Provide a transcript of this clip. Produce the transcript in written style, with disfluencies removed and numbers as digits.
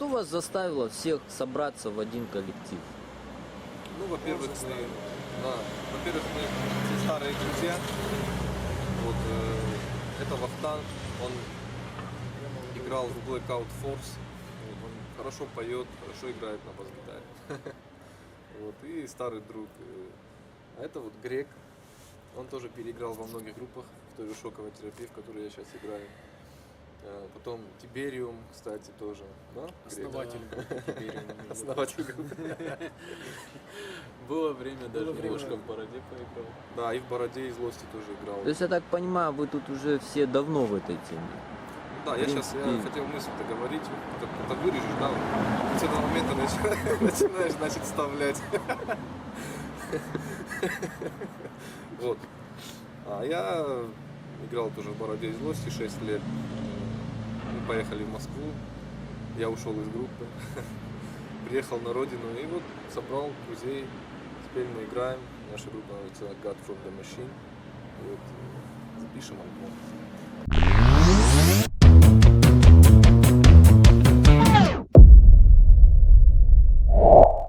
Что вас заставило всех собраться в один коллектив? Ну, во-первых, мы все старые друзья. Вот, это Вахтанг, он играл в Blackout Force. Вот, он хорошо поет, хорошо играет на бас-гитаре. Вот, и старый друг. А это вот Грек. Он тоже переиграл во многих группах в той же шоковой терапии, в которой я сейчас играю. Потом Тибериум, кстати, тоже. Да? Основатель группы Тибериум. Основатель группы. Было время, даже немножко в Бороде поиграл. Да, и в Бороде, и в Злости тоже играл. То есть, я так понимаю, вы тут уже все давно в этой теме. Да, я сейчас хотел мысль договорить, это вырежешь, да, с этого момента начинаешь, значит, вставлять. Вот. А я играл тоже в Бороде и Злости 6 лет. Мы поехали в Москву, я ушел из группы, приехал на родину и вот собрал друзей. Теперь мы играем, наша группа называется God from the Machine. И вот запишем альбом.